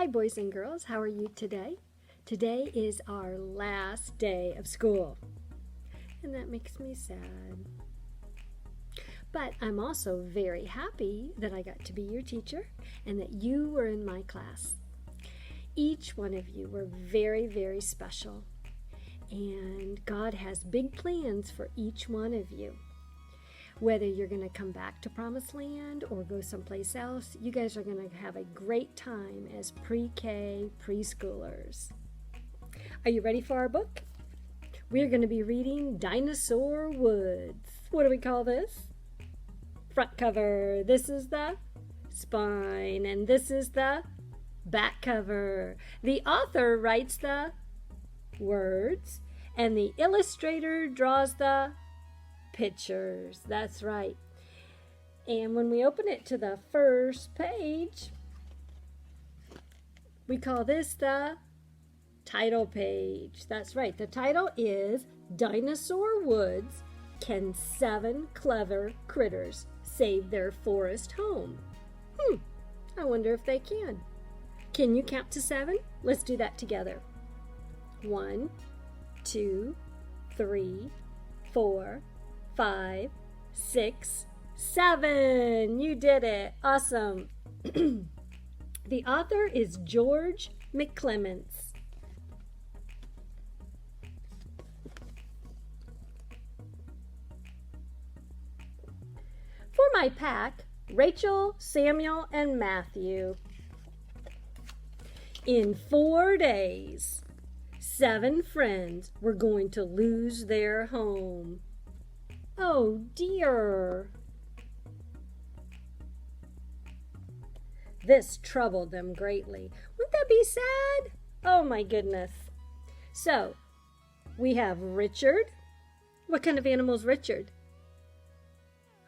Hi, boys and girls. How are you today? Today is our last day of school, and that makes me sad. But I'm also very happy that I got to be your teacher and that you were in my class. Each one of you were very, very special, and God has big plans for each one of you. Whether you're going to come back to Promised Land or go someplace else, you guys are going to have a great time as pre-K preschoolers. Are you ready for our book? We're going to be reading Dinosaur Woods. What do we call this? Front cover. This is the spine, and this is the back cover. The author writes the words, and the illustrator draws the pictures. That's right. And when we open it to the first page, we call this the title page. That's right. The title is Dinosaur Woods, Can 7 Clever Critters Save Their Forest Home? I wonder if they can. Can you count to 7? Let's do that together. 1, 2, 3, 4, 5, 6, 7. You did it. Awesome. The author is George McClements. For my pack, Rachel, Samuel, and Matthew. In 4 days, 7 friends were going to lose their home. Oh dear. This troubled them greatly. Wouldn't that be sad? Oh my goodness. So, we have Richard. What kind of animal is Richard?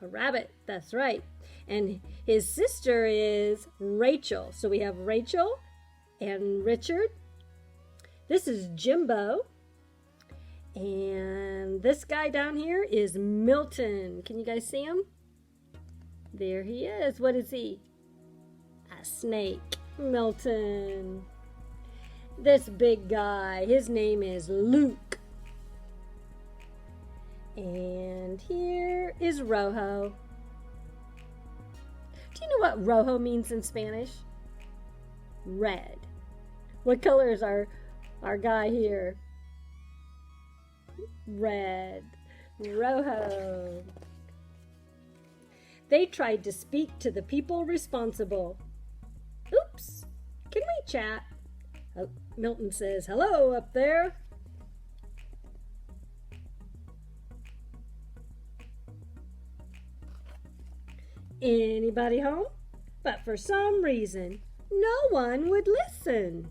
A rabbit, that's right. And his sister is Rachel. So we have Rachel and Richard. This is Jimbo. And this guy down here is Milton. Can you guys see him? There he is. What is he? A snake. Milton. This big guy, his name is Luke. And here is Rojo. Do you know what Rojo means in Spanish? Red. What color is our guy here? Red. Rojo. They tried to speak to the people responsible. Oops. Can we chat? Oh, Milton says, hello up there. Anybody home? But for some reason, no one would listen.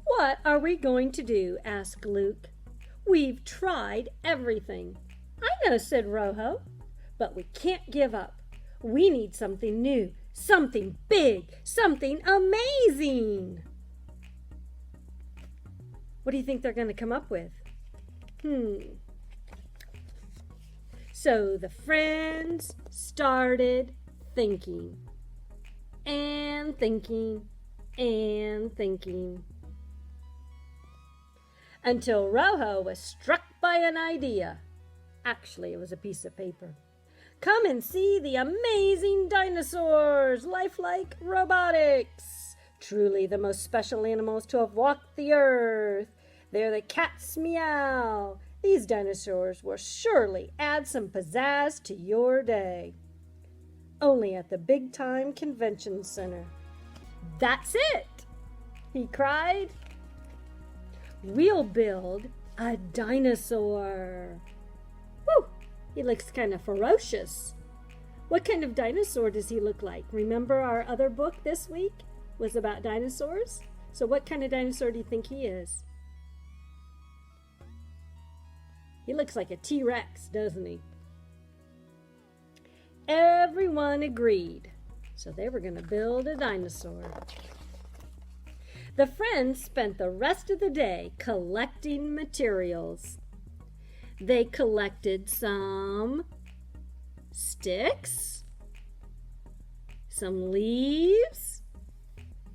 What are we going to do? Asked Luke. We've tried everything. I know, said Rojo, but we can't give up. We need something new, something big, something amazing. What do you think they're going to come up with? So the friends started thinking and thinking and thinking until Rojo was struck by an idea. Actually, it was a piece of paper. Come and see the amazing dinosaurs, lifelike robotics. Truly the most special animals to have walked the earth. They're the cats meow. These dinosaurs will surely add some pizzazz to your day. Only at the Big Time Convention Center. That's it, he cried. We'll build a dinosaur. Whew, he looks kind of ferocious. What kind of dinosaur does he look like? Remember our other book this week was about dinosaurs? So what kind of dinosaur do you think he is? He looks like a T-Rex, doesn't he? Everyone agreed, so they were going to build a dinosaur. The friends spent the rest of the day collecting materials. They collected some sticks, some leaves.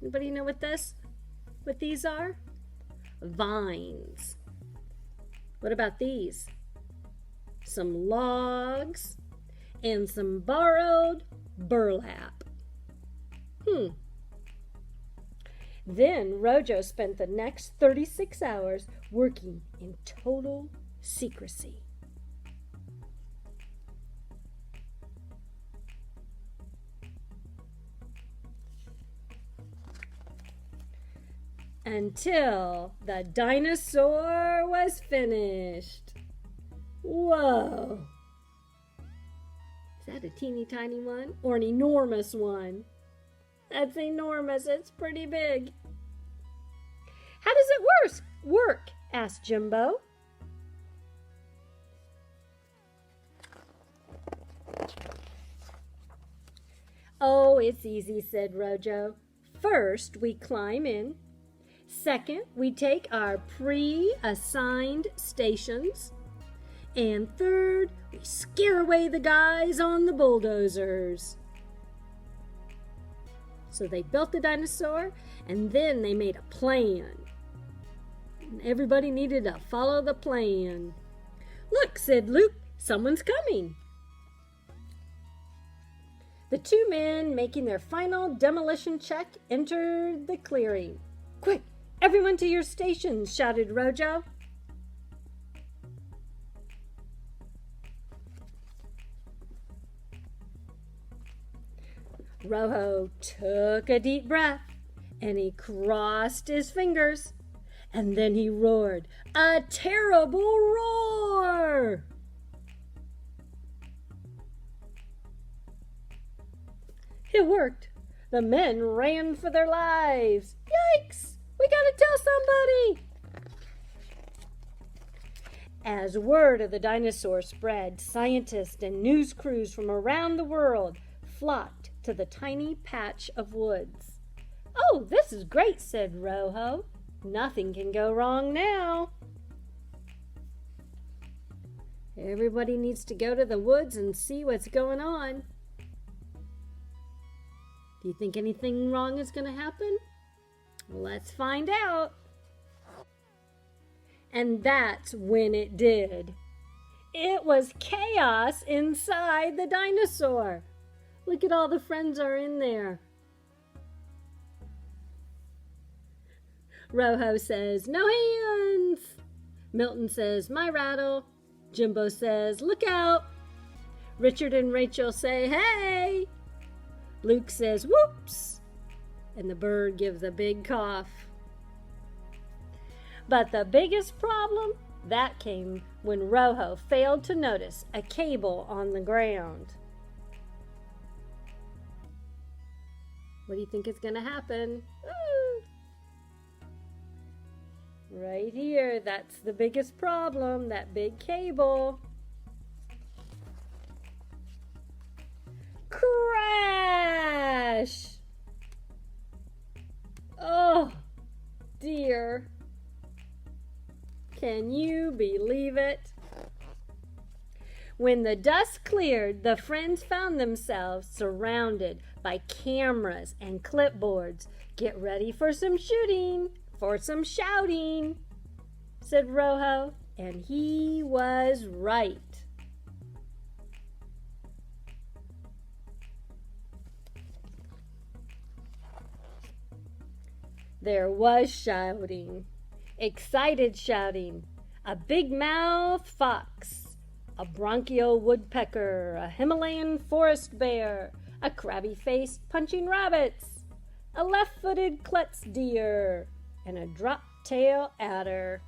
Anybody know what these are? Vines. What about these? Some logs and some borrowed burlap. Then Rojo spent the next 36 hours working in total secrecy. Until the dinosaur was finished. Whoa! Is that a teeny tiny one or an enormous one? That's enormous. It's pretty big. How does it work? Asked Jimbo. Oh, it's easy, said Rojo. First, we climb in. Second, we take our pre-assigned stations. And third, we scare away the guys on the bulldozers. So they built the dinosaur, and then they made a plan. And everybody needed to follow the plan. Look, said Luke, someone's coming. The two men making their final demolition check entered the clearing. Quick, everyone to your stations, shouted Rojo. Rojo took a deep breath and he crossed his fingers and then he roared a terrible roar. It worked. The men ran for their lives. Yikes! We gotta tell somebody! As word of the dinosaur spread, scientists and news crews from around the world flocked to the tiny patch of woods. Oh, this is great, said Rojo. Nothing can go wrong now. Everybody needs to go to the woods and see what's going on. Do you think anything wrong is going to happen? Let's find out. And that's when it did. It was chaos inside the dinosaur. Look at all the friends are in there. Rojo says, no hands. Milton says, my rattle. Jimbo says, look out. Richard and Rachel say, hey. Luke says, whoops. And the bird gives a big cough. But the biggest problem, that came when Rojo failed to notice a cable on the ground. What do you think is going to happen? Right here, that's the biggest problem, that big cable. Crash! Oh, dear. Can you believe it? When the dust cleared, the friends found themselves surrounded by cameras and clipboards. Get ready for some shooting, for some shouting, said Rojo, and he was right. There was shouting, excited shouting, a big-mouthed fox, a bronchial woodpecker, a Himalayan forest bear, a crabby-faced punching rabbits, a left-footed klutz deer, and a drop-tail adder.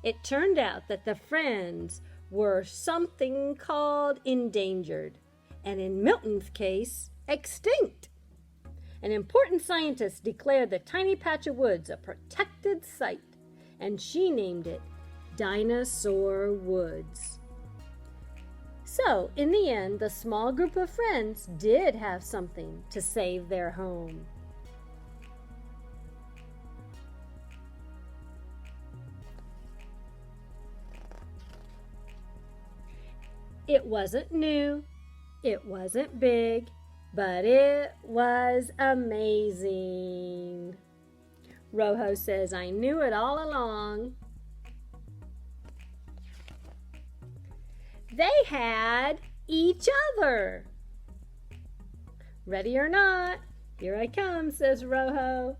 It turned out that the friends were something called endangered, and in Milton's case, extinct. An important scientist declared the tiny patch of woods a protected site, and she named it Dinosaur Woods. So, in the end, the small group of friends did have something to save their home. It wasn't new, it wasn't big, but it was amazing. Rojo says, I knew it all along. They had each other. Ready or not, here I come, says Rojo.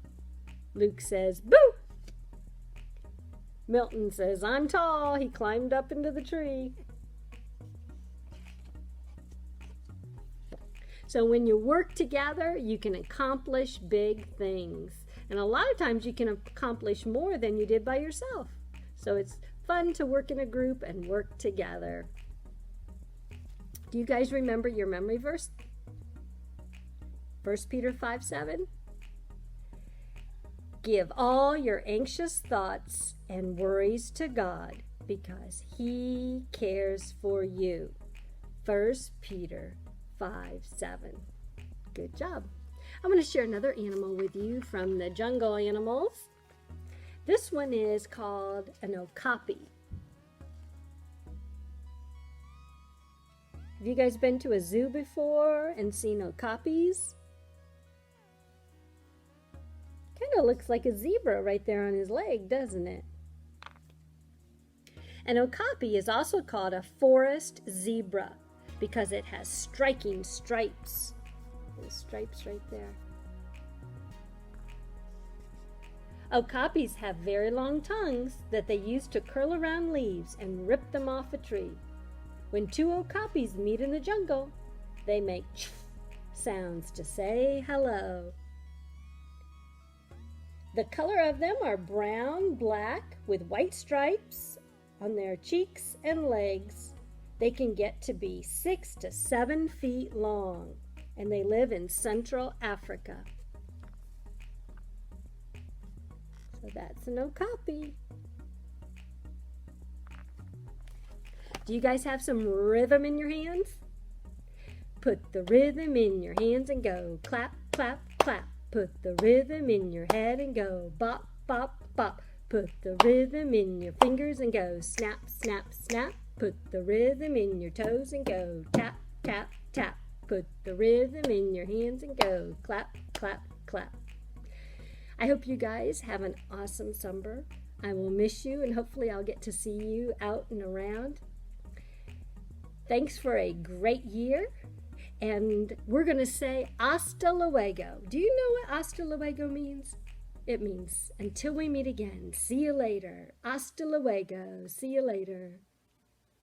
Luke says, boo! Milton says, I'm tall. He climbed up into the tree. So when you work together, you can accomplish big things. And a lot of times you can accomplish more than you did by yourself. So it's fun to work in a group and work together. Do you guys remember your memory verse? 1 Peter 5:7. Give all your anxious thoughts and worries to God because He cares for you. 1 Peter 5:7. Good job. I'm going to share another animal with you from the jungle animals. This one is called an Okapi. Have you guys been to a zoo before and seen okapis? Kind of looks like a zebra right there on his leg, doesn't it? An okapi is also called a forest zebra because it has striking stripes. Those stripes right there. Okapis have very long tongues that they use to curl around leaves and rip them off a tree. When two okapis meet in the jungle, they make sounds to say hello. The color of them are brown, black, with white stripes on their cheeks and legs. They can get to be 6 to 7 feet long, and they live in Central Africa. So that's an okapi. Do you guys have some rhythm in your hands? Put the rhythm in your hands and go clap, clap, clap. Put the rhythm in your head and go bop, bop, bop. Put the rhythm in your fingers and go snap, snap, snap. Put the rhythm in your toes and go tap, tap, tap. Put the rhythm in your hands and go clap, clap, clap. I hope you guys have an awesome summer. I will miss you and hopefully I'll get to see you out and around. Thanks for a great year. And we're going to say hasta luego. Do you know what hasta luego means? It means until we meet again. See you later. Hasta luego. See you later.